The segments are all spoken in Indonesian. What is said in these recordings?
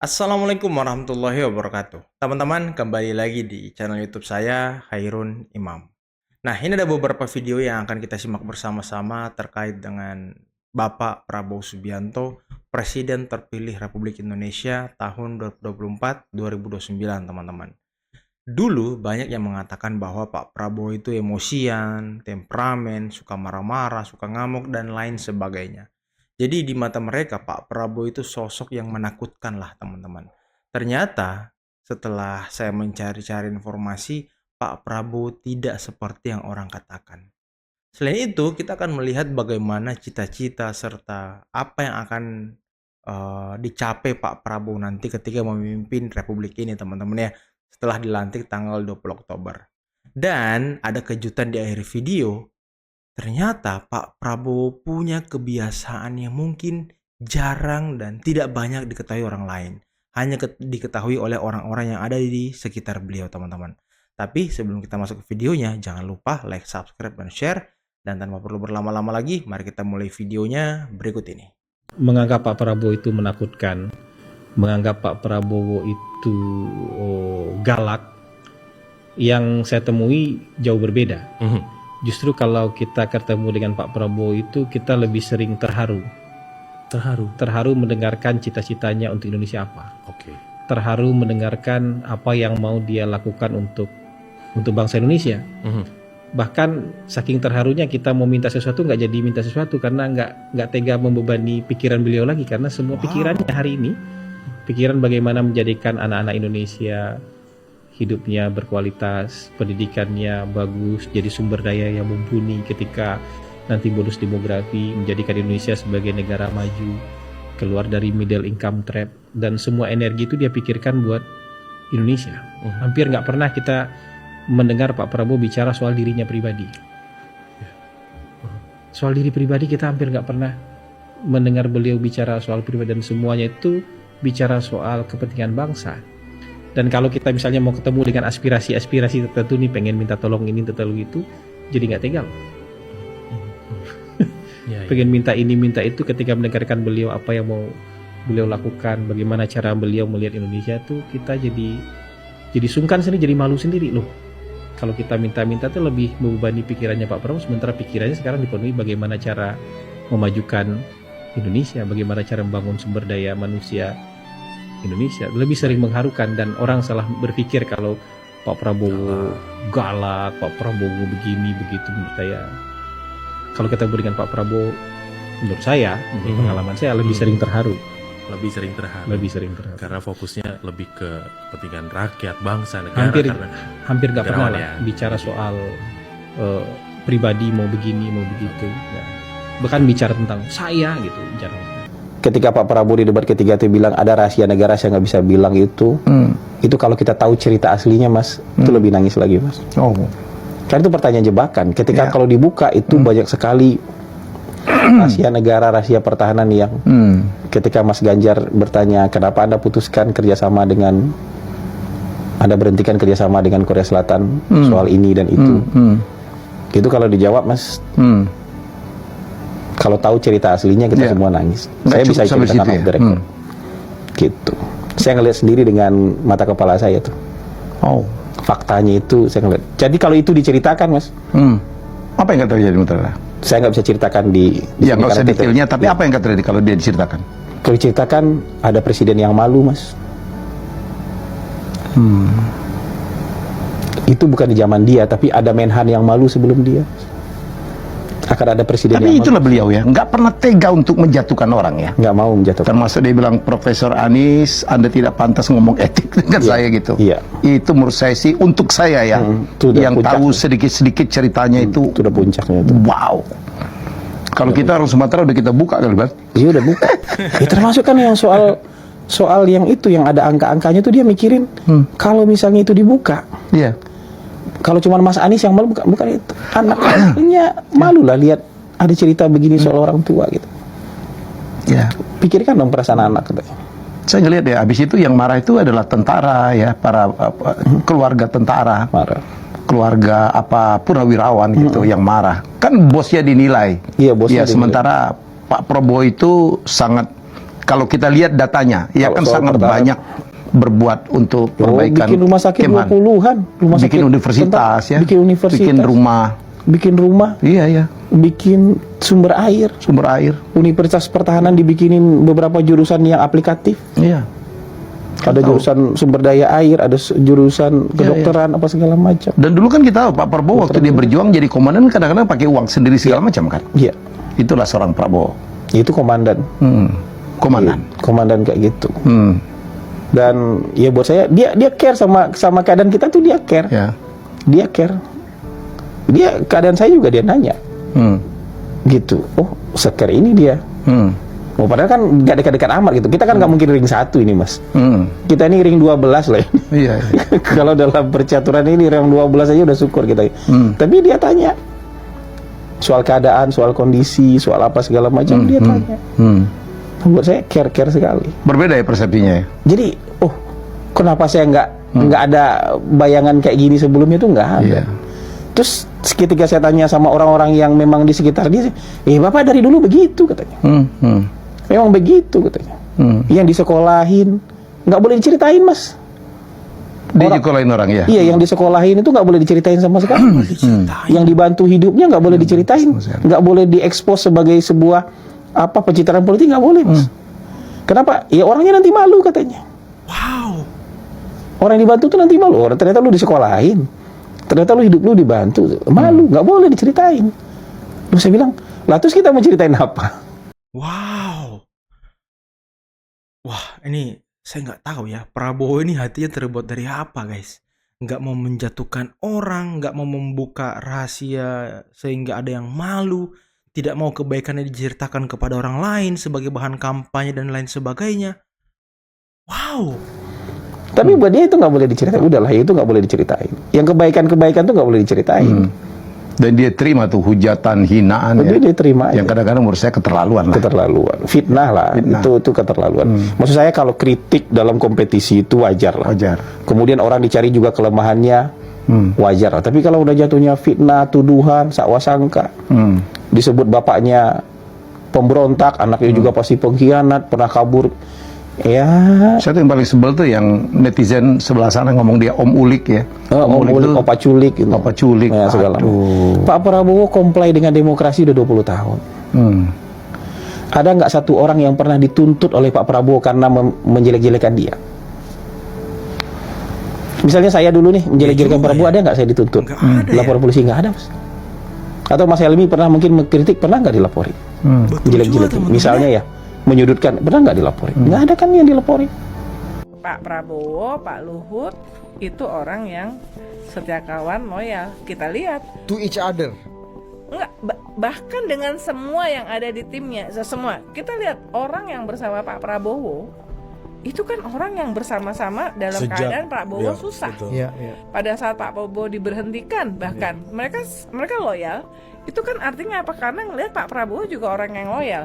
Assalamualaikum warahmatullahi wabarakatuh. Teman-teman, kembali lagi di channel YouTube saya, Hairun Imam. Nah, ini ada beberapa video yang akan kita simak bersama-sama terkait dengan Bapak Prabowo Subianto, Presiden terpilih Republik Indonesia tahun 2024-2029, teman-teman. Dulu banyak yang mengatakan bahwa Pak Prabowo itu emosian, temperamen, suka marah-marah, suka ngamuk, dan lain sebagainya. Jadi di mata mereka Pak Prabowo itu sosok yang menakutkan lah teman-teman. Ternyata setelah saya mencari-cari informasi, Pak Prabowo tidak seperti yang orang katakan. Selain itu, kita akan melihat bagaimana cita-cita serta apa yang akan dicapai Pak Prabowo nanti ketika memimpin Republik ini teman-teman ya, setelah dilantik tanggal 20 Oktober. Dan ada kejutan di akhir video. Ternyata Pak Prabowo punya kebiasaan yang mungkin jarang dan tidak banyak diketahui orang lain. Hanya diketahui oleh orang-orang yang ada di sekitar beliau, teman-teman. Tapi sebelum kita masuk ke videonya, jangan lupa like, subscribe, dan share. Dan tanpa perlu berlama-lama lagi, mari kita mulai videonya berikut ini. Menganggap Pak Prabowo itu menakutkan, menganggap Pak Prabowo itu galak, yang saya temui jauh berbeda. Justru kalau kita ketemu dengan Pak Prabowo itu kita lebih sering terharu mendengarkan cita-citanya untuk Indonesia apa. Terharu mendengarkan apa yang mau dia lakukan untuk bangsa Indonesia. Bahkan saking terharunya kita mau minta sesuatu nggak jadi minta sesuatu karena nggak tega membebani pikiran beliau lagi, karena semua pikirannya hari ini pikiran bagaimana menjadikan anak-anak Indonesia hidupnya berkualitas, pendidikannya bagus, jadi sumber daya yang mumpuni ketika nanti bonus demografi, menjadikan Indonesia sebagai negara maju, keluar dari middle income trap, dan semua energi itu dia pikirkan buat Indonesia. Hampir nggak pernah kita mendengar Pak Prabowo bicara soal dirinya pribadi. Soal diri pribadi kita hampir nggak pernah mendengar beliau bicara soal pribadi, dan semuanya itu bicara soal kepentingan bangsa. Dan kalau kita misalnya mau ketemu dengan aspirasi-aspirasi tertentu nih, pengen minta tolong ini, tolong itu, jadi nggak tega loh. Pengen minta ini, minta itu, ketika mendengarkan beliau apa yang mau beliau lakukan, bagaimana cara beliau melihat Indonesia tuh, kita jadi sungkan sendiri, jadi malu sendiri loh. Kalau kita minta-minta tuh lebih membebani pikirannya Pak Prabowo, sementara pikirannya sekarang dipenuhi bagaimana cara memajukan Indonesia, bagaimana cara membangun sumber daya manusia Indonesia. Lebih sering mengharukan, dan orang salah berpikir kalau Pak Prabowo galak, Pak Prabowo begini begitu. Menurut saya, kalau kita berikan Pak Prabowo, menurut saya, menurut pengalaman saya lebih sering terharu. Lebih sering terharu karena fokusnya lebih ke kepentingan rakyat, bangsa, negara. Hampir nggak pernah lah ya bicara soal pribadi mau begini mau begitu. Nah, bahkan bicara tentang saya gitu jarang. Ketika Pak Prabowo di debat ketiga itu bilang ada rahasia negara saya nggak bisa bilang itu kalau kita tahu cerita aslinya Mas, itu lebih nangis lagi Mas. Karena itu pertanyaan jebakan. Ketika kalau dibuka itu banyak sekali rahasia negara, rahasia pertahanan yang ketika Mas Ganjar bertanya kenapa Anda putuskan kerjasama dengan, Anda berhentikan kerjasama dengan Korea Selatan soal ini dan itu. Itu kalau dijawab Mas, kalau tahu cerita aslinya kita semua nangis. Saya bisa ceritakan off the record. Gitu. Saya ngelihat sendiri dengan mata kepala saya tuh. Faktanya itu saya ngelihat. Jadi kalau itu diceritakan Mas, apa yang akan terjadi Mutara? saya nggak bisa ceritakan di Ya nggak usah detailnya, tapi apa yang akan terjadi kalau dia diceritakan? Kalau diceritakan ada presiden yang malu Mas. Itu bukan di zaman dia, tapi ada Menhan yang malu sebelum dia. Akan ada presiden Tapi yang itulah beliau ya, nggak pernah tega untuk menjatuhkan orang ya. nggak mau menjatuhkan. Termasuk dia bilang, Profesor Anies, Anda tidak pantas ngomong etik dengan saya gitu. Iya. Itu menurut saya sih, untuk saya ya, itu udah yang puncak. tahu sedikit-sedikit ceritanya itu Udah puncaknya itu. wow. Kalau kita orang Sumatera udah kita buka kan, Bang? Iya udah buka. Ya, termasuk kan yang soal yang itu yang ada angka-angkanya tuh dia mikirin kalau misalnya itu dibuka. Iya. Kalau cuma Mas Anies yang malu, bukan itu. Anaknya malu lah lihat ada cerita begini soal orang tua gitu. Ya. Pikirkan dong perasaan anak katanya. Saya ngelihat ya, habis itu yang marah itu adalah tentara ya, para keluarga tentara. Marah. Keluarga apa purnawirawan gitu yang marah. Kan bosnya dinilai. Iya, bosnya dinilai. Sementara Pak Prabowo itu sangat Kalau kita lihat datanya, ya Kalau kan soal sangat pertahanan. banyak berbuat untuk perbaikan bikin rumah sakit Kemhan. 20-an, rumah sakit Bikin universitas ya, bikin universitas, bikin rumah, iya, bikin sumber air, Universitas Pertahanan dibikinin beberapa jurusan yang aplikatif. iya. Ada jurusan sumber daya air, ada jurusan kedokteran, apa segala macam. Dan dulu kan kita tahu Pak Prabowo waktu dia berjuang jadi komandan kadang-kadang pakai uang sendiri segala macam kan. Iya, Itulah seorang Prabowo. itu komandan. Komandan kayak gitu. Dan ya buat saya dia care sama keadaan kita tuh, dia care. Ya. Dia care. Dia keadaan saya juga dia nanya. Gitu. Oh, se-care ini dia. Oh, padahal kan nggak dekat-dekat amat gitu. Kita kan nggak mungkin ring 1 ini, Mas. Kita ini ring 12 lah ini. Iya. Kalau dalam percaturan ini ring 12 aja udah syukur kita. Tapi dia tanya soal keadaan, soal kondisi, soal apa segala macam, dia tanya. Buat saya care sekali. Berbeda ya persepsinya ya. Jadi, oh, kenapa saya nggak ada bayangan kayak gini sebelumnya tuh nggak ada. Iya. Terus ketika saya tanya sama orang-orang yang memang di sekitar dia, Bapak dari dulu begitu katanya. Memang begitu katanya. Yang disekolahin nggak boleh diceritain, Mas. Disekolahin orang ya. Iya, yang disekolahin itu nggak boleh diceritain sama sekali. Yang dibantu hidupnya nggak boleh diceritain, nggak boleh diekspos sebagai sebuah pencitraan politik, nggak boleh, Mas. Kenapa? Ya orangnya nanti malu katanya. Wow. Orang yang dibantu tuh nanti malu. Orang ternyata lu disekolahin, ternyata lu hidup lu dibantu, malu, nggak boleh diceritain. Terus saya bilang, lah terus kita mau ceritain apa? Wow. Wah, ini saya nggak tahu ya. Prabowo ini hatinya terbuat dari apa, guys? Nggak mau menjatuhkan orang, nggak mau membuka rahasia sehingga ada yang malu, tidak mau kebaikannya diceritakan kepada orang lain sebagai bahan kampanye dan lain sebagainya. Wow. Tapi buat dia itu nggak boleh diceritain. Udahlah, itu nggak boleh diceritain. Yang kebaikan-kebaikan tuh nggak boleh diceritain. Dan dia terima tuh hujatan, hinaan ya. Dia terima Yang aja. kadang-kadang menurut saya keterlaluan lah. Keterlaluan, fitnah lah. Itu keterlaluan. Maksud saya kalau kritik dalam kompetisi itu wajar lah. Wajar. Kemudian orang dicari juga kelemahannya, wajar lah. Tapi kalau udah jatuhnya fitnah, tuduhan, sakwa sangka, disebut bapaknya pemberontak, anaknya juga pasti pengkhianat, pernah kabur. Ya, Saya tuh yang paling sebel tuh yang netizen sebelah sana ngomong dia Om Ulik ya. Om Ulik, tuh Opa Culik gitu. Opa Culik. Ya, segala macam. Pak Prabowo comply dengan demokrasi udah 20 tahun. Ada nggak satu orang yang pernah dituntut oleh Pak Prabowo karena menjelek-jelekan dia? Misalnya saya dulu nih menjelek-jelekan Prabowo, ada nggak saya dituntut? Nggak ada Lapor polisi nggak ada, Mas. Atau Mas Helmi pernah mungkin mengkritik, pernah nggak dilaporin? Jelek-jelekin. Misalnya ya, menyudutkan, pernah nggak dilaporin? Nggak ada kan yang dilaporin. Pak Prabowo, Pak Luhut itu orang yang setia kawan, loyal. Kita lihat To each other. enggak, bahkan dengan semua yang ada di timnya, semua. Kita lihat orang yang bersama Pak Prabowo itu kan orang yang bersama-sama dalam keadaan Pak Prabowo susah. Pada saat Pak Prabowo diberhentikan, bahkan mereka loyal. Itu kan artinya apa? Karena ngelihat Pak Prabowo juga orang yang loyal.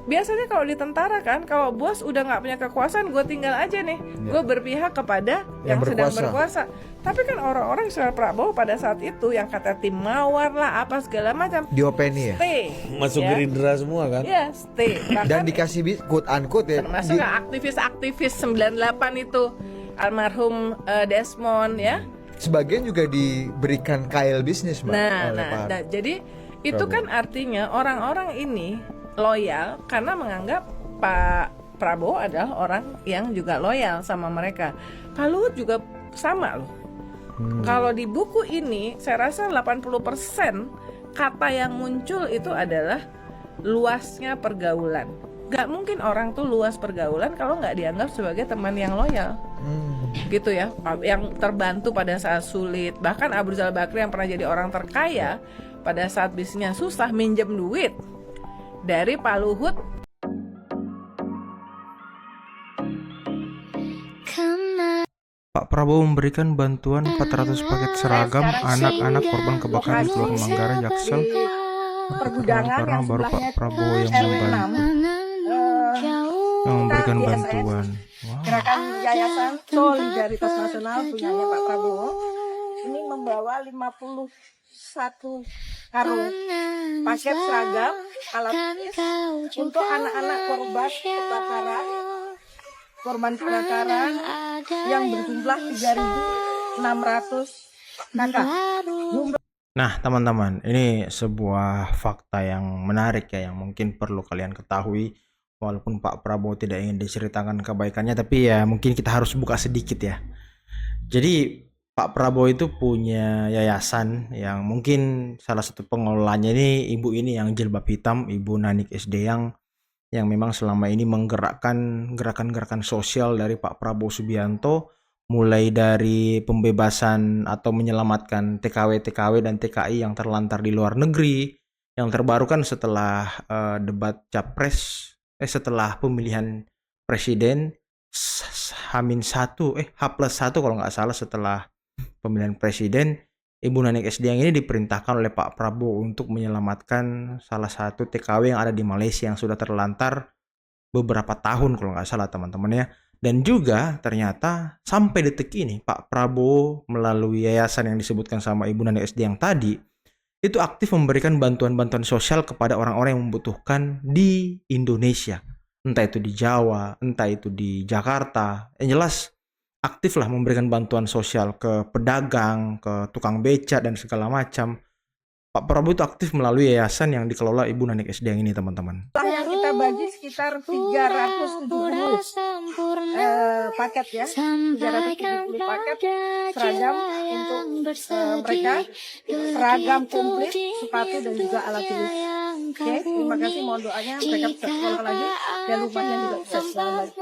Biasanya kalau di tentara kan, kalau bos udah nggak punya kekuasaan, gue tinggal aja nih, gue berpihak kepada yang sedang berkuasa. Tapi kan orang-orang secara Prabowo pada saat itu yang kata tim mawar lah, apa segala macam, Diopeni ya. stay, Masuk Gerindra semua kan? ya stay. Dan dikasih quote unquote ya. Termasuk aktivis-aktivis 98 itu, almarhum Desmond ya. Sebagian juga diberikan kail bisnis, Mbak. Jadi itu kan artinya orang-orang ini loyal karena menganggap Pak Prabowo adalah orang yang juga loyal sama mereka. Pak Luhut juga sama loh. Kalau di buku ini saya rasa 80% kata yang muncul itu adalah luasnya pergaulan. Gak mungkin orang tuh luas pergaulan kalau nggak dianggap sebagai teman yang loyal. Gitu ya, yang terbantu pada saat sulit. Bahkan Abu Rizal Bakri yang pernah jadi orang terkaya pada saat bisnisnya susah minjem duit dari Pak Luhut. Pak Prabowo memberikan bantuan 400 paket seragam anak-anak korban kebakaran di Keluar Manggarai, Jaksel. Karena baru Pak Prabowo yang memberikan bantuan. Gerakan Yayasan Solidaritas Nasional punyanya Pak Prabowo ini membawa 51 karung, paket seragam, alat untuk anak-anak korban kebakaran yang berjumlah 3.600 kakak. Nah, teman-teman, ini sebuah fakta yang menarik ya, yang mungkin perlu kalian ketahui. Walaupun Pak Prabowo tidak ingin diceritakan kebaikannya, tapi ya mungkin kita harus buka sedikit ya. Jadi Pak Prabowo itu punya yayasan yang mungkin salah satu pengelolanya ini ibu ini yang jilbab hitam, Ibu Nanik SD yang memang selama ini menggerakkan gerakan-gerakan sosial dari Pak Prabowo Subianto, mulai dari pembebasan atau menyelamatkan TKW dan TKI yang terlantar di luar negeri. Yang terbaru kan setelah debat capres, setelah pemilihan presiden H+1 kalau nggak salah, setelah pemilihan presiden, Ibu Nanik SD yang ini diperintahkan oleh Pak Prabowo untuk menyelamatkan salah satu TKW yang ada di Malaysia yang sudah terlantar beberapa tahun kalau nggak salah, teman-teman ya. Dan juga ternyata sampai detik ini Pak Prabowo melalui yayasan yang disebutkan sama Ibu Nanik SD yang tadi itu aktif memberikan bantuan-bantuan sosial kepada orang-orang yang membutuhkan di Indonesia. Entah itu di Jawa, entah itu di Jakarta. Yang jelas aktiflah memberikan bantuan sosial ke pedagang, ke tukang beca dan segala macam. Pak Prabowo itu aktif melalui yayasan yang dikelola Ibu Nanik SD yang ini, teman-teman. Yang kita bagi sekitar 370 paket ya, 370 paket seragam untuk mereka, seragam komplit, sepatu dan juga alat tulis. Oke, terima kasih, mohon doanya mereka bisa sekolah lagi dan rumahnya juga bisa sekolah lagi.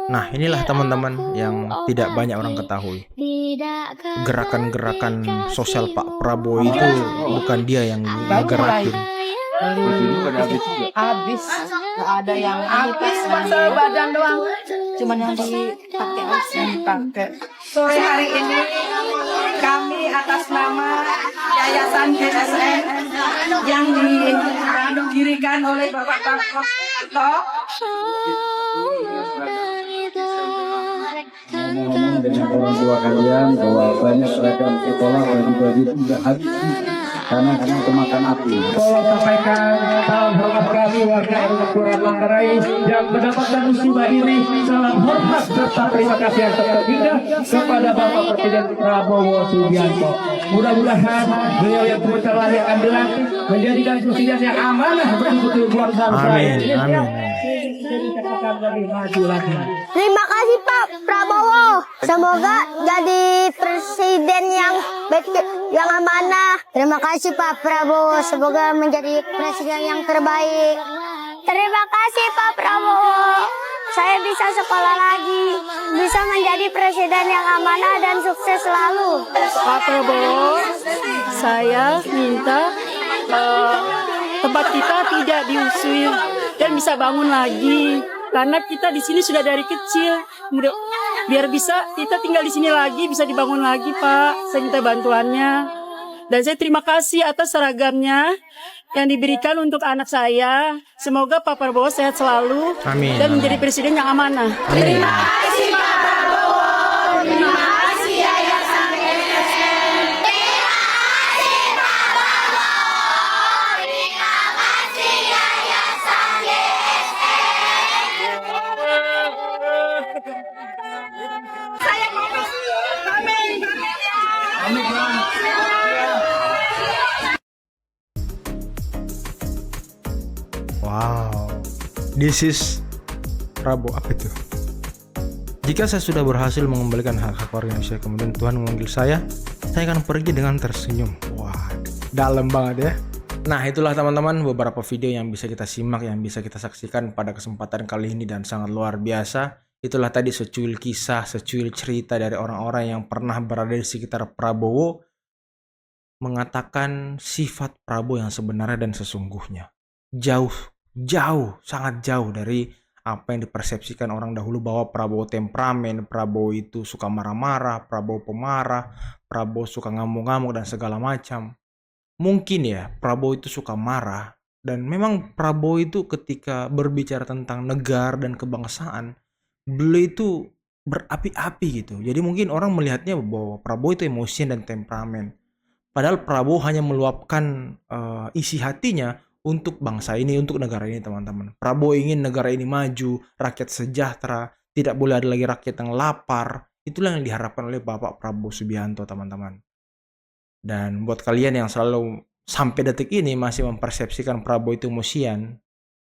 Nah, inilah teman-teman yang tidak banyak orang ketahui. Gerakan-gerakan sosial Pak Prabowo itu bukan dia yang ngegerakin. Habis, nggak ada yang habis, masa badan doang, cuman yang dipakai. Sore hari ini kami atas nama Yayasan GSN yang didirikan oleh Bapak Prabowo ngomong dengan orang tua kalian bahwa banyak seragam sekolah baju-baju itu tidak habis karena kemakan api. Tolong sampaikan salam hormat kami warga RW Kelurahan Manggarai yang mendapatkan musibah ini. Salam hormat serta terima kasih yang terhingga kepada Bapak Presiden Prabowo Subianto. Mudah-mudahan beliau yang sebentar lagi akan dilantik menjadikan presiden yang amanah betul-betul buat bangsa. Amin. Terima kasih Pak Prabowo. Semoga jadi presiden yang baik, yang amanah. Terima kasih Pak Prabowo. Semoga menjadi presiden yang terbaik. Terima kasih Pak Prabowo. Saya bisa sekolah lagi, bisa menjadi presiden yang amanah dan sukses selalu. Pak Prabowo, saya minta tempat kita tidak diusir dan bisa bangun lagi. Karena kita di sini sudah dari kecil, biar bisa kita tinggal di sini lagi, bisa dibangun lagi, Pak. Saya minta bantuannya. Dan saya terima kasih atas seragamnya yang diberikan untuk anak saya. Semoga Pak Prabowo sehat selalu. Amin. Dan menjadi presiden yang amanah. Amin. Terima kasih Pak Prabowo. Terima kasih Yayasan GSN. Terima kasih Pak Prabowo. Terima kasih Yayasan GSN. Saya ngomong. Amin. Wow, this is Prabowo apa itu? Jika saya sudah berhasil mengembalikan hak-hak warga Indonesia, kemudian Tuhan memanggil saya akan pergi dengan tersenyum. Wah, dalam banget ya. Nah, itulah teman-teman beberapa video yang bisa kita simak, yang bisa kita saksikan pada kesempatan kali ini dan sangat luar biasa. Itulah tadi secuil kisah, secuil cerita dari orang-orang yang pernah berada di sekitar Prabowo, mengatakan sifat Prabowo yang sebenarnya dan sesungguhnya. Sangat jauh dari apa yang dipersepsikan orang dahulu bahwa Prabowo temperamen, Prabowo itu suka marah-marah, Prabowo pemarah, Prabowo suka ngamuk-ngamuk dan segala macam. Mungkin ya Prabowo itu suka marah, dan memang Prabowo itu ketika berbicara tentang negara dan kebangsaan, beliau itu berapi-api gitu. Jadi mungkin orang melihatnya bahwa Prabowo itu emosian dan temperamen. Padahal Prabowo hanya meluapkan isi hatinya untuk bangsa ini, untuk negara ini, teman-teman. Prabowo ingin negara ini maju, rakyat sejahtera, tidak boleh ada lagi rakyat yang lapar. Itulah yang diharapkan oleh Bapak Prabowo Subianto, teman-teman. Dan buat kalian yang selalu sampai detik ini masih mempersepsikan Prabowo itu emosian,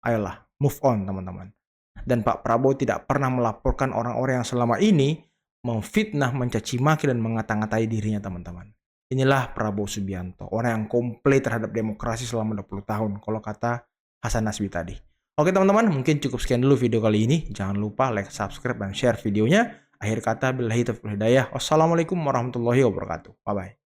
ayolah, move on, teman-teman. Dan Pak Prabowo tidak pernah melaporkan orang-orang yang selama ini memfitnah, mencaci maki, dan mengata-ngatai dirinya, teman-teman. Inilah Prabowo Subianto, orang yang komplain terhadap demokrasi selama 20 tahun, kalau kata Hasan Nasbi tadi. Oke teman-teman, mungkin cukup sekian dulu video kali ini. Jangan lupa like, subscribe, dan share videonya. Akhir kata, billahi taufiq wal hidayah. Wassalamualaikum warahmatullahi wabarakatuh. Bye-bye.